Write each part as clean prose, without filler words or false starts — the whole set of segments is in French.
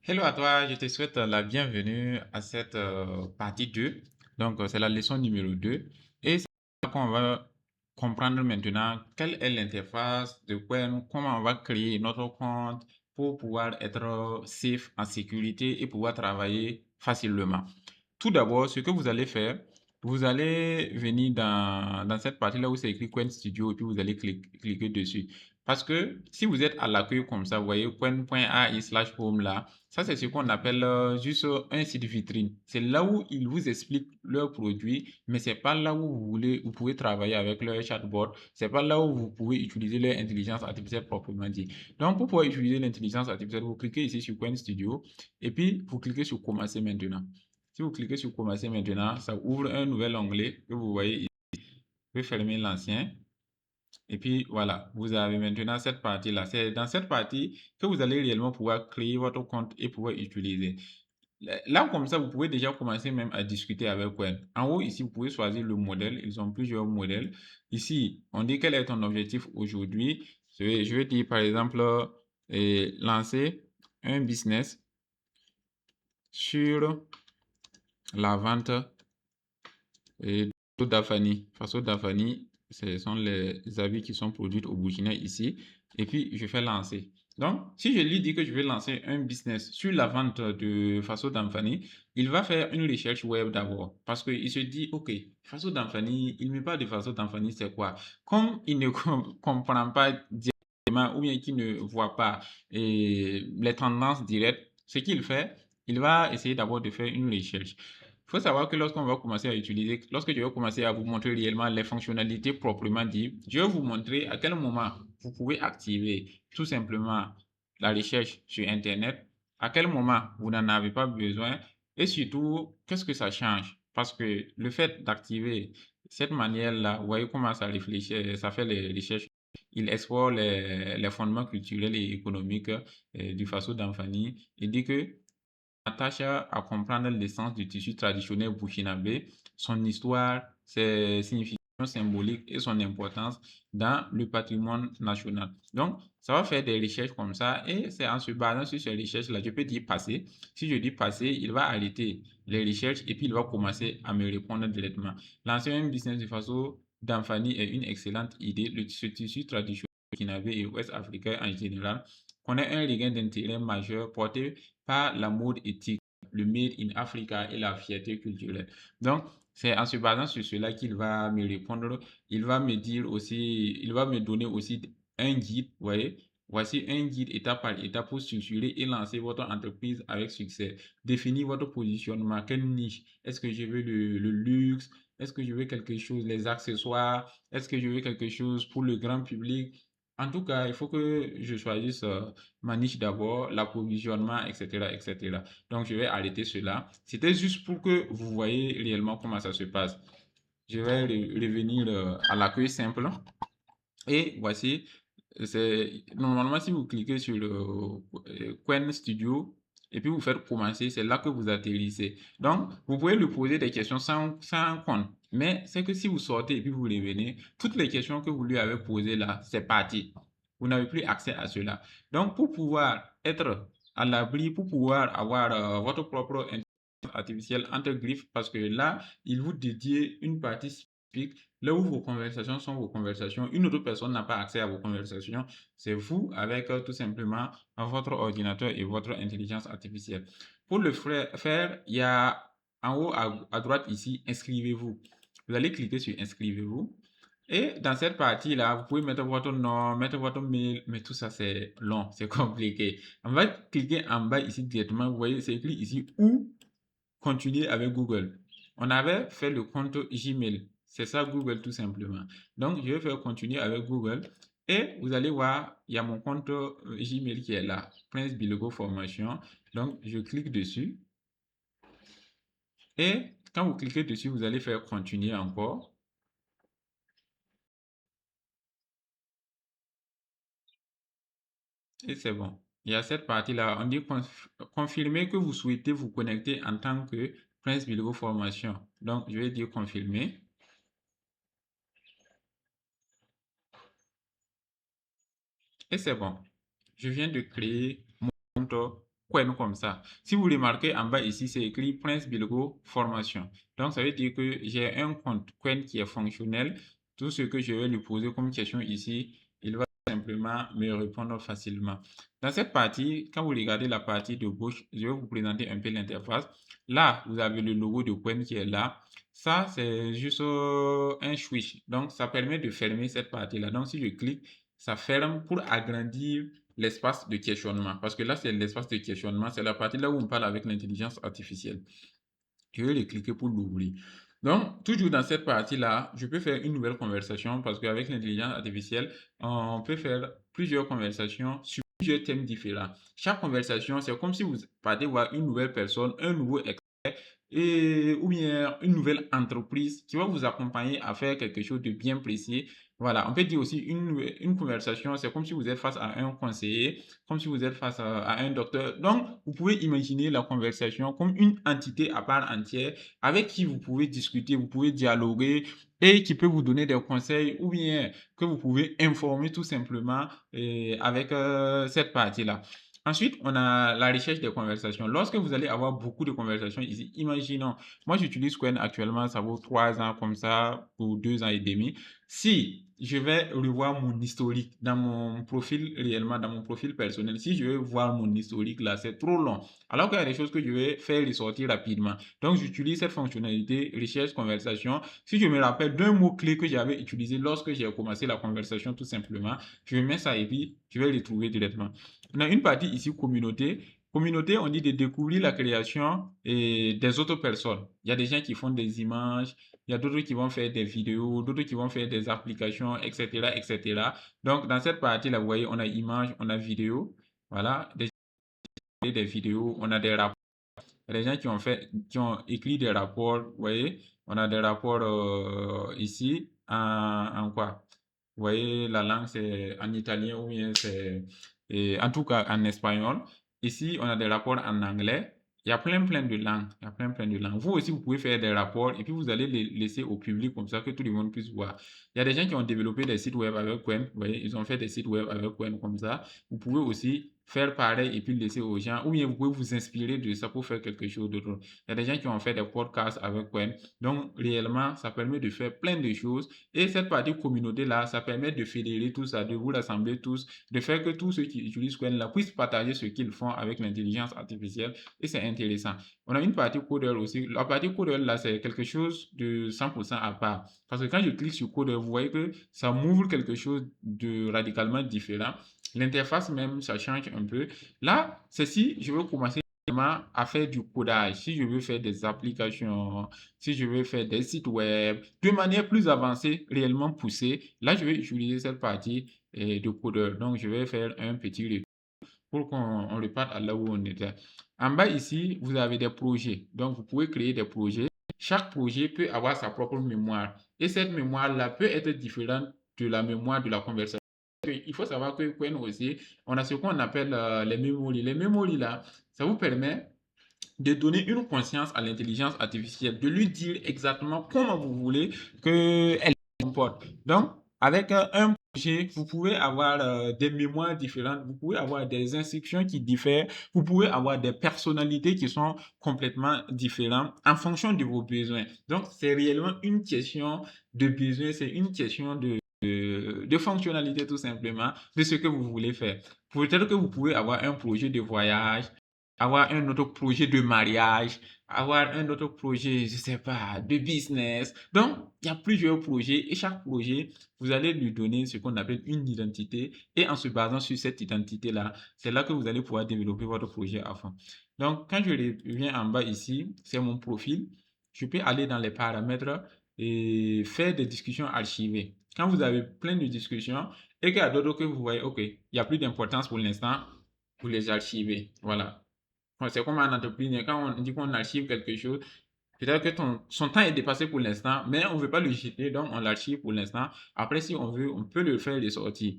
Hello à toi, je te souhaite la bienvenue à cette partie 2. Donc, c'est la leçon numéro 2. Et c'est là qu'on va comprendre maintenant quelle est l'interface de Qwen, comment on va créer notre compte pour pouvoir être safe, en sécurité et pouvoir travailler facilement. Tout d'abord, ce que vous allez faire, vous allez venir dans cette partie-là où c'est écrit Qwen Studio et puis vous allez cliquer dessus. Parce que si vous êtes à l'accueil comme ça, vous voyez quen.ai/home là, ça c'est ce qu'on appelle juste un site vitrine. C'est là où ils vous expliquent leurs produits, mais c'est pas là où vous pouvez travailler avec leur chatbot. C'est pas là où vous pouvez utiliser leur intelligence artificielle proprement dit. Donc pour pouvoir utiliser l'intelligence artificielle, vous cliquez ici sur Quen Studio et puis vous cliquez sur Commencer maintenant. Si vous cliquez sur Commencer maintenant, ça ouvre un nouvel onglet que vous voyez ici. Vous pouvez fermer l'ancien. Et puis voilà, vous avez maintenant cette partie-là. C'est dans cette partie que vous allez réellement pouvoir créer votre compte et pouvoir utiliser. Là, comme ça, vous pouvez déjà commencer même à discuter avec Quen. En haut, ici, vous pouvez choisir le modèle. Ils ont plusieurs modèles. Ici, on dit quel est ton objectif aujourd'hui. Je vais dire, par exemple, lancer un business sur la vente et d'Afani. Faso d'Afani, ce sont les habits qui sont produits au Burkina ici. Et puis, je fais lancer. Donc, si je lui dis que je vais lancer un business sur la vente de Faso d'Anfani, il va faire une recherche web d'abord. Parce qu'il se dit, OK, Faso d'Anfani, il ne met pas de Faso d'Anfani, c'est quoi? Comme il ne comprend pas directement ou bien qu'il ne voit pas les tendances directes, ce qu'il fait, il va essayer d'abord de faire une recherche. Il faut savoir que lorsqu'on va commencer à utiliser, lorsque je vais commencer à vous montrer réellement les fonctionnalités proprement dites, je vais vous montrer à quel moment vous pouvez activer tout simplement la recherche sur Internet, à quel moment vous n'en avez pas besoin et surtout, qu'est-ce que ça change? Parce que le fait d'activer cette manière-là, vous voyez comment ça réfléchit, ça fait les recherches. Il explore les fondements culturels et économiques du Faso d'Anfani. Il dit que attache à comprendre l'essence du tissu traditionnel burkinabé, son histoire, ses significations symboliques et son importance dans le patrimoine national. Donc, ça va faire des recherches comme ça et c'est en se basant sur ces recherches-là, je peux dire passer. Si je dis passer, il va arrêter les recherches et puis il va commencer à me répondre directement. Lancer un business de façon d'Anfani est une excellente idée. Ce tissu traditionnel burkinabé et ouest africain en général connaît un regain d'intérêt majeur porté par la mode éthique, le Made in Africa et la fierté culturelle. Donc, c'est en se basant sur cela qu'il va me répondre. Il va me dire aussi, il va me donner aussi un guide, vous voyez. Voici un guide étape par étape pour structurer et lancer votre entreprise avec succès. Définir votre positionnement, quelle niche. Est-ce que je veux le luxe? Est-ce que je veux quelque chose, les accessoires? Est-ce que je veux quelque chose pour le grand public? En tout cas, il faut que je choisisse ma niche d'abord, l'approvisionnement, etc., etc. Donc, je vais arrêter cela. C'était juste pour que vous voyez réellement comment ça se passe. Je vais revenir à l'accueil simple. Et voici, c'est normalement si vous cliquez sur le Quen Studio et puis vous faites commencer, c'est là que vous atterrissez. Donc, vous pouvez lui poser des questions sans compte. Mais c'est que si vous sortez et puis vous revenez, toutes les questions que vous lui avez posées là, c'est parti. Vous n'avez plus accès à cela. Donc, pour pouvoir être à l'abri, pour pouvoir avoir votre propre intelligence artificielle entre griffes, parce que là, il vous dédie une partie spécifique. Là où vos conversations sont vos conversations, une autre personne n'a pas accès à vos conversations. C'est vous avec tout simplement votre ordinateur et votre intelligence artificielle. Pour le faire, il y a en haut à droite ici, inscrivez-vous. Vous allez cliquer sur inscrivez-vous. Et dans cette partie-là, vous pouvez mettre votre nom, mettre votre mail, mais tout ça c'est long, c'est compliqué. On va cliquer en bas ici directement. Vous voyez, c'est écrit ici ou continuer avec Google. On avait fait le compte Gmail. C'est ça Google tout simplement. Donc, je vais faire continuer avec Google. Et vous allez voir, il y a mon compte Gmail qui est là. Prince Bilogo Formation. Donc, je clique dessus. Et quand vous cliquez dessus, vous allez faire continuer encore. Et c'est bon. Il y a cette partie-là. On dit confirmer que vous souhaitez vous connecter en tant que Prince Bilogo Formation. Donc, je vais dire confirmer. Et c'est bon. Je viens de créer mon compte coin comme ça. Si vous remarquez en bas ici, c'est écrit Prince Bilgo Formation. Donc, ça veut dire que j'ai un compte coin qui est fonctionnel. Tout ce que je vais lui poser comme question ici, il va simplement me répondre facilement. Dans cette partie, quand vous regardez la partie de gauche, je vais vous présenter un peu l'interface. Là, vous avez le logo de Qwen qui est là. Ça, c'est juste un switch. Donc, ça permet de fermer cette partie-là. Donc, si je clique, ça ferme pour agrandir l'espace de questionnement. Parce que là, c'est l'espace de questionnement. C'est la partie là où on parle avec l'intelligence artificielle. Je vais le cliquer pour l'ouvrir. Donc, toujours dans cette partie-là, je peux faire une nouvelle conversation parce qu'avec l'intelligence artificielle, on peut faire plusieurs conversations sur plusieurs thèmes différents. Chaque conversation, c'est comme si vous partez voir une nouvelle personne, un nouveau expert et, ou bien une nouvelle entreprise qui va vous accompagner à faire quelque chose de bien précis. Voilà, on peut dire aussi une conversation, c'est comme si vous êtes face à un conseiller, comme si vous êtes face à un docteur. Donc, vous pouvez imaginer la conversation comme une entité à part entière avec qui vous pouvez discuter, vous pouvez dialoguer et qui peut vous donner des conseils ou bien que vous pouvez informer tout simplement avec cette partie-là. Ensuite, on a la recherche des conversations. Lorsque vous allez avoir beaucoup de conversations ici, imaginons, moi j'utilise Qwen actuellement, ça vaut 3 ans comme ça, ou 2 ans et demi. Si je vais revoir mon historique dans mon profil réellement, dans mon profil personnel, si je vais voir mon historique là, c'est trop long. Alors qu'il y a des choses que je vais faire ressortir rapidement. Donc, j'utilise cette fonctionnalité recherche conversation. Si je me rappelle d'un mot-clé que j'avais utilisé lorsque j'ai commencé la conversation, tout simplement, je mets ça et puis je vais le trouver directement. On a une partie ici, communauté. Communauté, on dit de découvrir la création des autres personnes. Il y a des gens qui font des images, il y a d'autres qui vont faire des vidéos, d'autres qui vont faire des applications, etc., etc. Donc, dans cette partie-là, vous voyez, on a images, on a vidéos. Voilà, des vidéos, on a des rapports. Il y a des gens qui ont écrit des rapports, vous voyez, on a des rapports ici en quoi? Vous voyez, la langue c'est en italien ou bien en tout cas en espagnol. Ici, on a des rapports en anglais. Il y a plein de langues. Il y a plein de langues. Vous aussi, vous pouvez faire des rapports et puis vous allez les laisser au public comme ça que tout le monde puisse voir. Il y a des gens qui ont développé des sites web avec Qwen. Vous voyez, ils ont fait des sites web avec Qwen comme ça. Vous pouvez aussi faire pareil et puis le laisser aux gens. Ou bien vous pouvez vous inspirer de ça pour faire quelque chose d'autre. Il y a des gens qui ont fait des podcasts avec Qwen. Donc, réellement, ça permet de faire plein de choses. Et cette partie communauté-là, ça permet de fédérer tout ça, de vous rassembler tous, de faire que tous ceux qui utilisent Qwen-là puissent partager ce qu'ils font avec l'intelligence artificielle. Et c'est intéressant. On a une partie codeur aussi. La partie codeur, là, c'est quelque chose de 100% à part. Parce que quand je clique sur codeur, vous voyez que ça m'ouvre quelque chose de radicalement différent. L'interface même, ça change un peu. Là, c'est si je veux commencer à faire du codage, si je veux faire des applications, si je veux faire des sites web de manière plus avancée, réellement poussée, là, je vais utiliser cette partie de codeur. Donc, je vais faire un petit retour pour qu'on reparte à là où on était. En bas ici, vous avez des projets. Donc, vous pouvez créer des projets. Chaque projet peut avoir sa propre mémoire. Et cette mémoire-là peut être différente de la mémoire de la conversation. Il faut savoir que Qwen aussi, on a ce qu'on appelle les memories. Les memories là, ça vous permet de donner une conscience à l'intelligence artificielle, de lui dire exactement comment vous voulez qu'elle se comporte. Donc, avec un projet, vous pouvez avoir des mémoires différentes, vous pouvez avoir des instructions qui diffèrent, vous pouvez avoir des personnalités qui sont complètement différentes en fonction de vos besoins. Donc, c'est réellement une question de besoin, c'est une question de fonctionnalité tout simplement, de ce que vous voulez faire. Peut-être que vous pouvez avoir un projet de voyage, avoir un autre projet de mariage, avoir un autre projet, je sais pas, de business. Donc, il y a plusieurs projets et chaque projet, vous allez lui donner ce qu'on appelle une identité et en se basant sur cette identité-là, c'est là que vous allez pouvoir développer votre projet à fond. Donc, quand je reviens en bas ici, c'est mon profil. Je peux aller dans les paramètres et faire des discussions archivées. Quand vous avez plein de discussions et qu'il y a d'autres que vous voyez, OK, il n'y a plus d'importance pour l'instant, vous les archivez. Voilà. C'est comme en entreprise, quand on dit qu'on archive quelque chose, peut-être que son temps est dépassé pour l'instant, mais on ne veut pas le jeter, donc on l'archive pour l'instant. Après, si on veut, on peut le faire ressortir.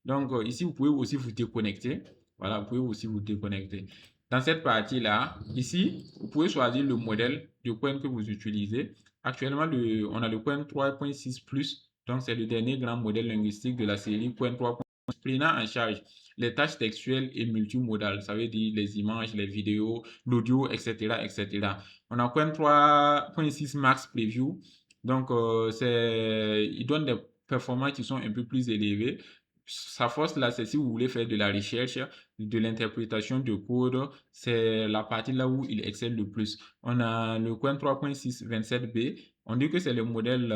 Donc, ici, vous pouvez aussi vous déconnecter. Voilà, vous pouvez aussi vous déconnecter. Dans cette partie-là, ici, vous pouvez choisir le modèle de Qwen que vous utilisez. Actuellement, on a le Qwen 3.6 Plus, donc c'est le dernier grand modèle linguistique de la série Qwen 3. prenant en charge les tâches textuelles et multimodales, ça veut dire les images, les vidéos, l'audio, etc., etc. On a Qwen 3.6 Max Preview, donc il donne des performances qui sont un peu plus élevées. Sa force là, c'est si vous voulez faire de la recherche, de l'interprétation de code, c'est la partie là où il excelle le plus. On a le Qwen 3.6 27B, on dit que c'est le modèle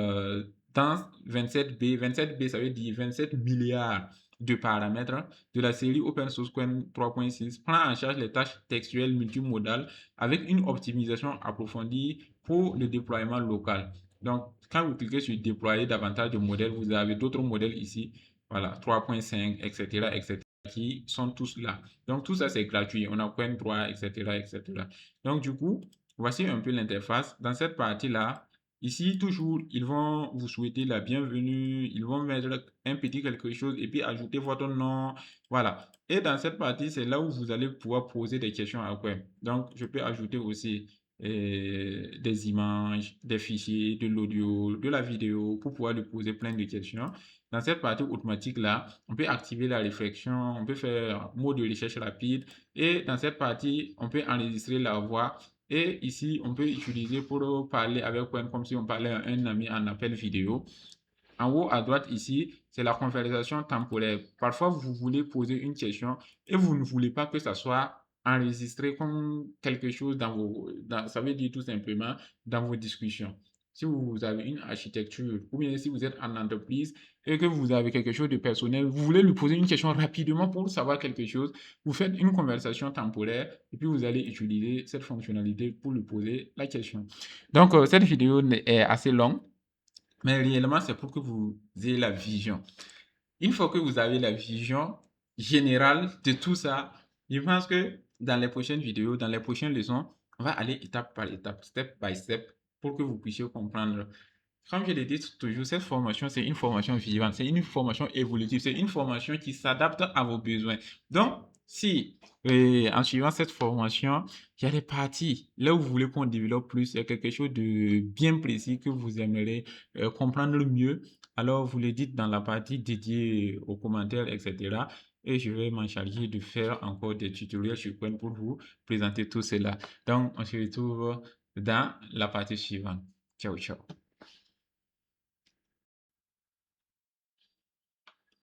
dense 27B. 27B, ça veut dire 27 milliards de paramètres de la série Open Source Qwen 3.6 prend en charge les tâches textuelles multimodales avec une optimisation approfondie pour le déploiement local. Donc, quand vous cliquez sur déployer davantage de modèles, vous avez d'autres modèles ici, voilà, 3.5, etc., etc., qui sont tous là. Donc, tout ça, c'est gratuit. On a Qwen 3, etc., etc. Donc, du coup, voici un peu l'interface. Dans cette partie-là, ici, toujours, ils vont vous souhaiter la bienvenue, ils vont mettre un petit quelque chose et puis ajouter votre nom. Voilà. Et dans cette partie, c'est là où vous allez pouvoir poser des questions à Qwen. Donc, je peux ajouter aussi des images, des fichiers, de l'audio, de la vidéo pour pouvoir lui poser plein de questions. Dans cette partie automatique-là, on peut activer la réflexion, on peut faire mode de recherche rapide et dans cette partie, on peut enregistrer la voix et ici, on peut utiliser pour parler avec Qwen comme si on parlait à un ami en appel vidéo. En haut à droite ici, c'est la conversation temporaire. Parfois, vous voulez poser une question et vous ne voulez pas que ça soit enregistré comme quelque chose ça veut dire tout simplement dans vos discussions. Si vous avez une architecture ou bien si vous êtes en entreprise et que vous avez quelque chose de personnel, vous voulez lui poser une question rapidement pour savoir quelque chose, vous faites une conversation temporaire et puis vous allez utiliser cette fonctionnalité pour lui poser la question. Donc, cette vidéo est assez longue. Mais réellement, c'est pour que vous ayez la vision. Une fois que vous avez la vision générale de tout ça, je pense que dans les prochaines vidéos, dans les prochaines leçons, on va aller étape par étape, step by step, pour que vous puissiez comprendre. Comme je l'ai dit toujours, cette formation, c'est une formation vivante, c'est une formation évolutive, c'est une formation qui s'adapte à vos besoins. Donc, si en suivant cette formation, il y a des parties là où vous voulez qu'on développe plus, il y a quelque chose de bien précis que vous aimeriez comprendre mieux, alors vous le dites dans la partie dédiée aux commentaires, etc. Et je vais m'en charger de faire encore des tutoriels sur Qwen pour vous présenter tout cela. Donc, on se retrouve dans la partie suivante. Ciao, ciao.